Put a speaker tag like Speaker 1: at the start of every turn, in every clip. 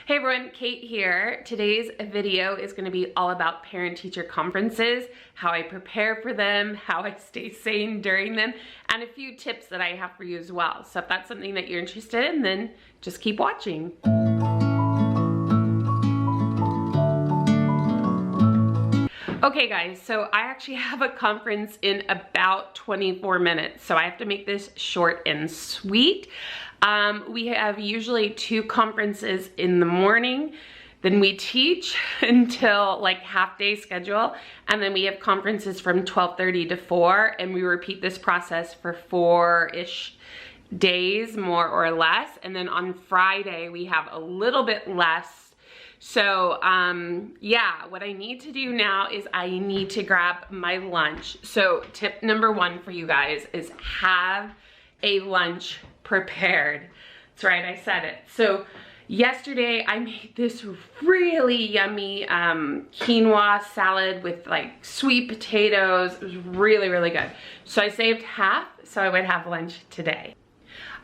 Speaker 1: Hey everyone, Kate here. Today's video is going to be all about parent-teacher conferences, how I prepare for them, how I stay sane during them, and a few tips that I have for you as well. So if that's something that you're interested in, then just keep watching. Okay guys, so I actually have a conference in about 24 minutes, so I have to make this short and sweet. We have usually 2 conferences in the morning, then we teach until like half day schedule, and then we have conferences from 12:30 to 4, and we repeat this process for 4-ish days, more or less, and then on Friday we have a little bit less. So yeah, what I need to do now is I need to grab my lunch. So tip number 1 for you guys is have a lunch prepared. That's right, I said it. So yesterday I made this really yummy quinoa salad with like sweet potatoes. It was really, really good. So I saved half so I would have lunch today.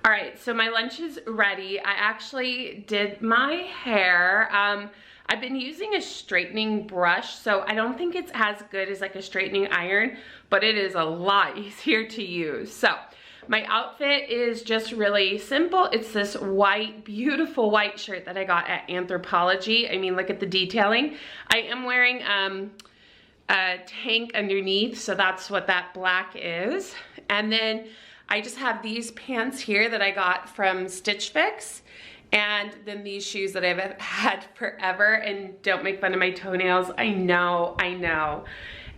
Speaker 1: All right, so my lunch is ready. I actually did my hair. I've been using a straightening brush, so I don't think it's as good as like a straightening iron, but it is a lot easier to use. So my outfit is just really simple. It's this white, beautiful white shirt that I got at Anthropologie. I mean, look at the detailing. I am wearing a tank underneath, so that's what that black is. And then I just have these pants here that I got from Stitch Fix, and then these shoes that I've had forever. And don't make fun of my toenails. I know, I know.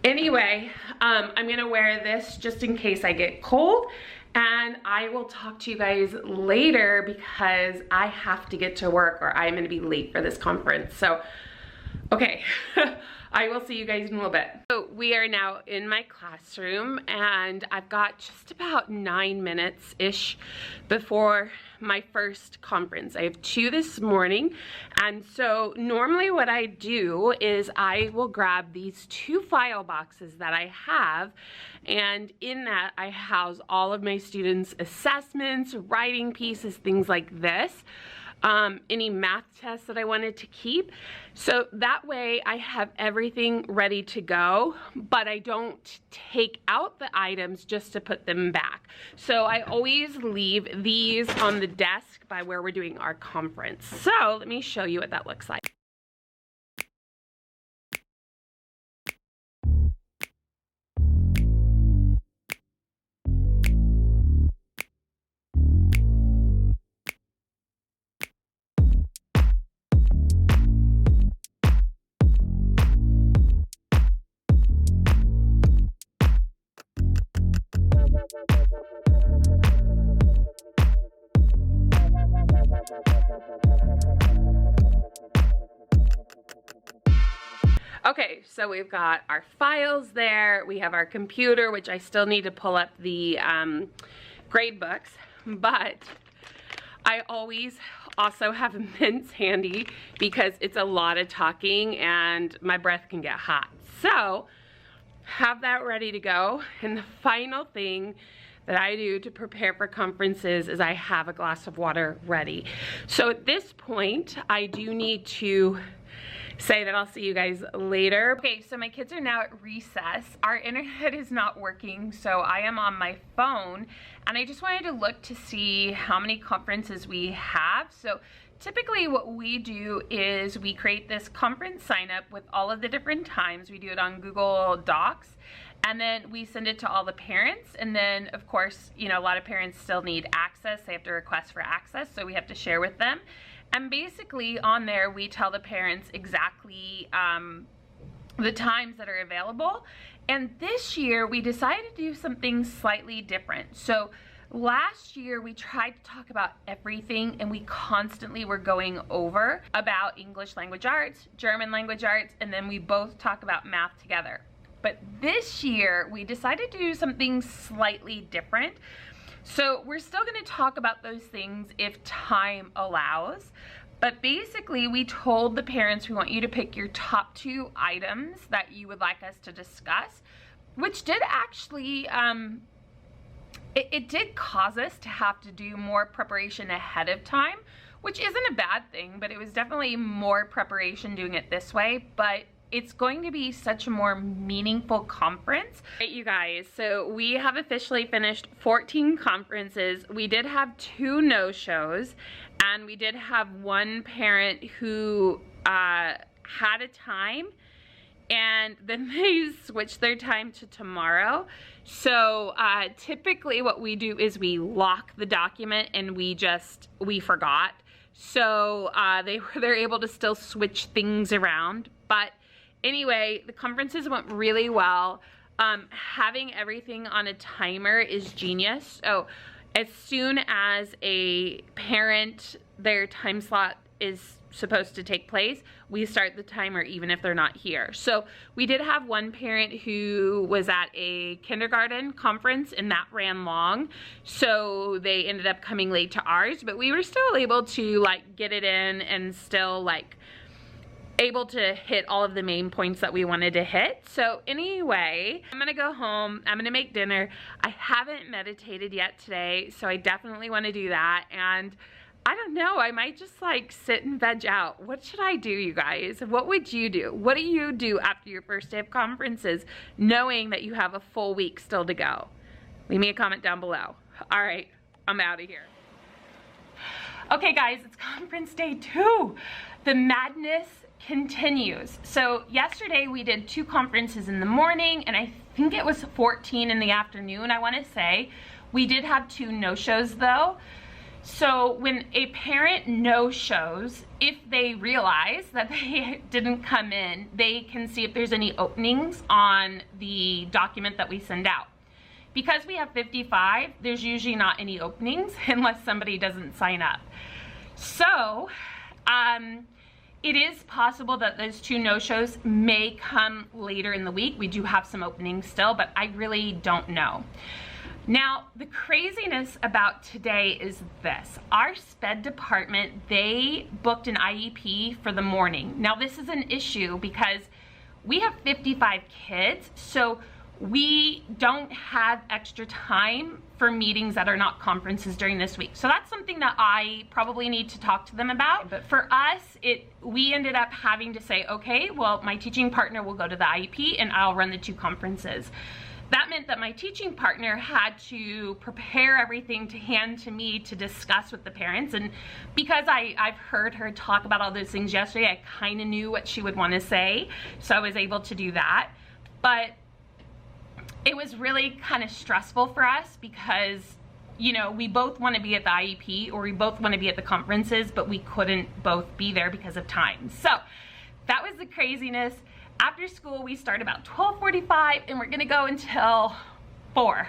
Speaker 1: Anyway, I'm gonna wear this just in case I get cold, and I will talk to you guys later because I have to get to work or I'm gonna be late for this conference. So, okay. I will see you guys in a little bit. So we are now in my classroom, and I've got just about 9 minutes-ish before my first conference. I have 2 this morning, and so normally what I do is I will grab these 2 file boxes that I have, and in that I house all of my students' assessments, writing pieces, things like this. Any math tests that I wanted to keep. So that way I have everything ready to go, but I don't take out the items just to put them back. So I always leave these on the desk by where we're doing our conference. So let me show you what that looks like. Okay, so we've got our files there. We have our computer, which I still need to pull up the grade books, but I always also have mints handy because it's a lot of talking and my breath can get hot. So have that ready to go. And the final thing that I do to prepare for conferences is I have a glass of water ready. So at this point, I do need to say that I'll see you guys later. Okay, so my kids are now at recess. Our internet is not working, so I am on my phone, and I just wanted to look to see how many conferences we have. So typically what we do is we create this conference sign up with all of the different times. We do it on Google Docs, and then we send it to all the parents. And then of course, you know, a lot of parents still need access. They have to request for access, so we have to share with them. And basically on there, we tell the parents exactly the times that are available. And this year we decided to do something slightly different. So last year we tried to talk about everything, and we constantly were going over about English language arts, German language arts, and then we both talk about math together. But this year we decided to do something slightly different. So we're still going to talk about those things if time allows, but basically we told the parents we want you to pick your top 2 items that you would like us to discuss, which did actually, it did cause us to have to do more preparation ahead of time, which isn't a bad thing, but it was definitely more preparation doing it this way, but it's going to be such a more meaningful conference. Right, you guys, so we have officially finished 14 conferences. We did have 2 no-shows, and we did have one parent who had a time, and then they switched their time to tomorrow. So typically what we do is we lock the document, and we forgot. So they're able to still switch things around. But anyway, the conferences went really well. Having everything on a timer is genius. So as soon as a parent, their time slot is supposed to take place, we start the timer even if they're not here. So we did have one parent who was at a kindergarten conference, and that ran long, so they ended up coming late to ours, but we were still able to like get it in and still like able to hit all of the main points that we wanted to hit. So anyway, I'm gonna go home, I'm gonna make dinner. I haven't meditated yet today, so I definitely want to do that. And I don't know, I might just like sit and veg out. What should I do, you guys? What would you do? What do you do after your first day of conferences, knowing that you have a full week still to go? Leave me a comment down below. All right, I'm out of here. Okay guys, it's conference day 2. The madness continues. So yesterday we did 2 conferences in the morning, and I think it was 14 in the afternoon, I want to say. We did have 2 no-shows though. So when a parent no-shows, if they realize that they didn't come in, they can see if there's any openings on the document that we send out. Because we have 55, there's usually not any openings unless somebody doesn't sign up. So it is possible that those 2 no-shows may come later in the week. We do have some openings still, but I really don't know. Now, the craziness about today is this. Our SPED department, they booked an IEP for the morning. Now, this is an issue because we have 55 kids, so we don't have extra time for meetings that are not conferences during this week. So that's something that I probably need to talk to them about. But for us, we ended up having to say, okay, well, my teaching partner will go to the IEP and I'll run the 2 conferences. That meant that my teaching partner had to prepare everything to hand to me to discuss with the parents. And because I've heard her talk about all those things yesterday, I kind of knew what she would want to say. So I was able to do that. But it was really kind of stressful for us because, you know, we both want to be at the IEP or we both want to be at the conferences, but we couldn't both be there because of time. So that was the craziness. After school, we start about 12:45 and we're gonna go until 4.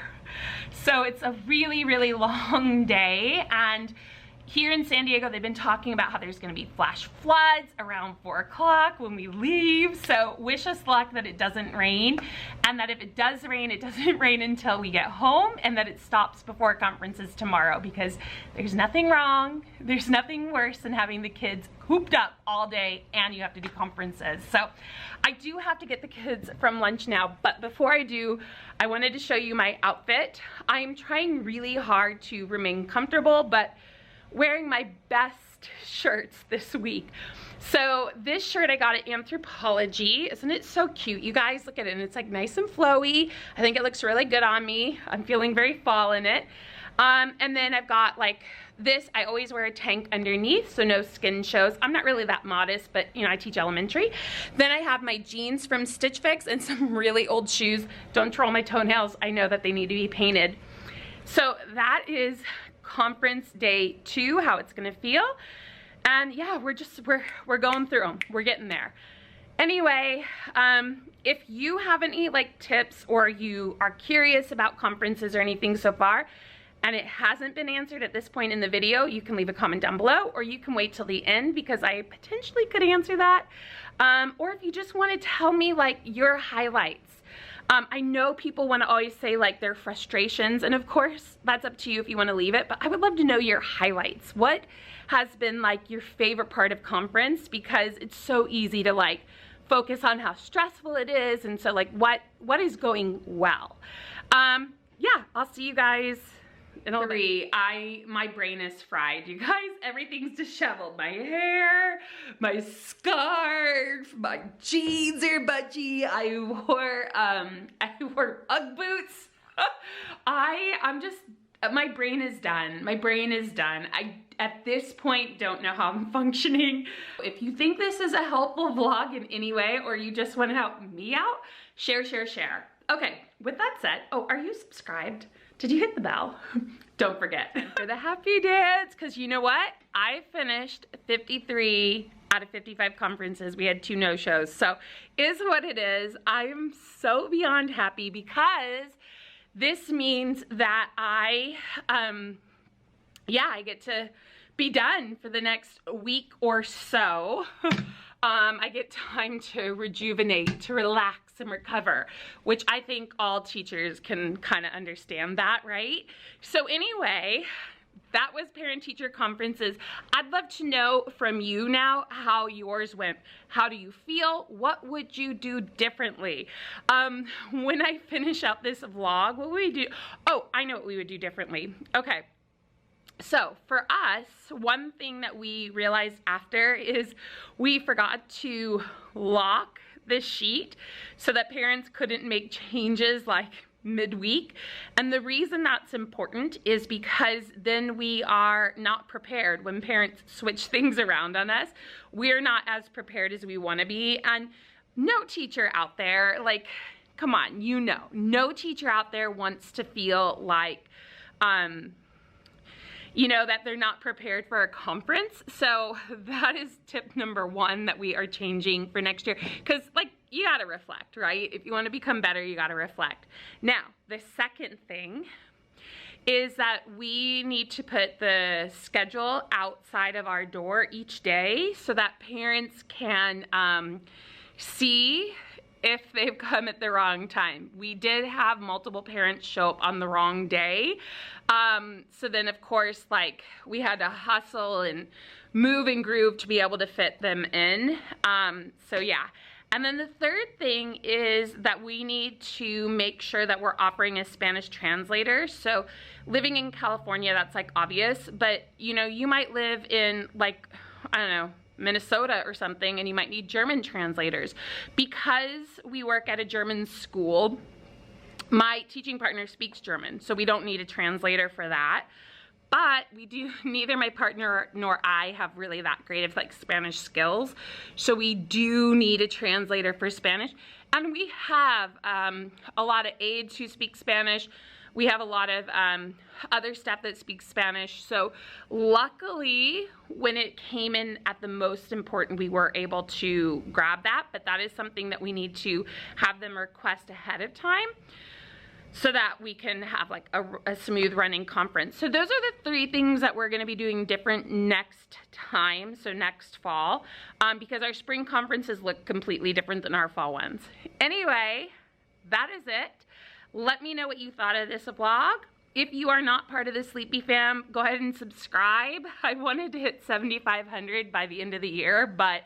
Speaker 1: So it's a really, really long day. And here in San Diego, they've been talking about how there's gonna be flash floods around 4 o'clock when we leave. So wish us luck that it doesn't rain, and that if it does rain, it doesn't rain until we get home, and that it stops before conferences tomorrow, because there's nothing wrong, there's nothing worse than having the kids cooped up all day and you have to do conferences. So I do have to get the kids from lunch now, but before I do, I wanted to show you my outfit. I'm trying really hard to remain comfortable, but wearing my best shirts this week. So this shirt I got at Anthropologie. Isn't it so cute? You guys, look at it. And it's like nice and flowy. I think it looks really good on me. I'm feeling very fall in it. And then I've got like this. I always wear a tank underneath, so no skin shows. I'm not really that modest, but you know, I teach elementary. Then I have my jeans from Stitch Fix and some really old shoes. Don't twirl my toenails. I know that they need to be painted. So that is conference day 2, how it's gonna feel. And yeah, we're going through them. We're getting there. Anyway, if you have any like tips or you are curious about conferences or anything so far, and it hasn't been answered at this point in the video, you can leave a comment down below, or you can wait till the end because I potentially could answer that. Or if you just want to tell me like your highlights. I know people want to always say like their frustrations, and of course that's up to you if you want to leave it, but I would love to know your highlights. What has been like your favorite part of conference? Because it's so easy to like focus on how stressful it is, and so like what is going well. Yeah, I'll see you guys My brain is fried, you guys. Everything's disheveled. My hair, my scarf, my jeans are budgie. I wore Ugg boots. I'm just, my brain is done. My brain is done. I, at this point, don't know how I'm functioning. If you think this is a helpful vlog in any way, or you just want to help me out, share, share, share. Okay, with that said, oh, are you subscribed? Did you hit the bell? Don't forget. For the happy dance, because you know what? I finished 53 out of 55 conferences. We had 2 no-shows, so is what it is. I'm so beyond happy because this means that I get to be done for the next week or so. I get time to rejuvenate, to relax and recover, which I think all teachers can kind of understand that, right? So anyway, that was parent-teacher conferences. I'd love to know from you now how yours went. How do you feel? What would you do differently? When I finish out this vlog, what would we do? Oh, I know what we would do differently. Okay. So for us, one thing that we realized after is we forgot to lock the sheet so that parents couldn't make changes like midweek. And the reason that's important is because then we are not prepared when parents switch things around on us. We're not as prepared as we want to be. And no teacher out there, like, come on, you know, no teacher out there wants to feel like, you know, that they're not prepared for a conference. So that is tip number 1 that we are changing for next year. Because, like, you gotta reflect, right? If you want to become better, you gotta reflect. Now, the second thing is that we need to put the schedule outside of our door each day so that parents can see if they've come at the wrong time. We did have multiple parents show up on the wrong day. So then of course, like, we had to hustle and move and groove to be able to fit them in. So yeah. And then the third thing is that we need to make sure that we're offering a Spanish translator. So living in California, that's like obvious, but you know, you might live in, like, I don't know, Minnesota or something, and you might need German translators. Because we work at a German school, my teaching partner speaks German, so we don't need a translator for that. But we do, neither my partner nor I have really that great of like Spanish skills. So we do need a translator for Spanish. And we have a lot of aides who speak Spanish. We have a lot of other staff that speak Spanish. So luckily, when it came in at the most important, we were able to grab that. But that is something that we need to have them request ahead of time so that we can have like a smooth running conference. So those are the 3 things that we're gonna be doing different next time, so next fall, because our spring conferences look completely different than our fall ones. Anyway, that is it. Let me know what you thought of this vlog. If you are not part of the Sleepy Fam, go ahead and subscribe. I wanted to hit 7,500 by the end of the year, but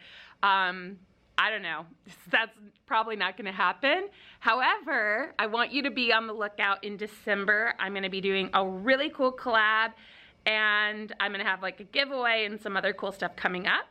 Speaker 1: I don't know, that's probably not gonna happen. However, I want you to be on the lookout in December. I'm gonna be doing a really cool collab, and I'm gonna have like a giveaway and some other cool stuff coming up.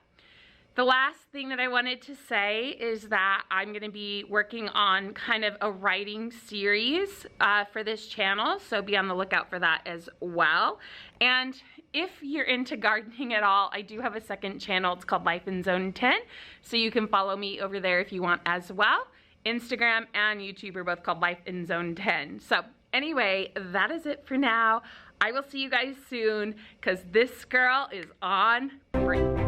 Speaker 1: The last thing that I wanted to say is that I'm gonna be working on kind of a writing series for this channel, so be on the lookout for that as well. And if you're into gardening at all, I do have a second channel. It's called Life in Zone 10, so you can follow me over there if you want as well. Instagram and YouTube are both called Life in Zone 10. So anyway, that is it for now. I will see you guys soon, because this girl is on break.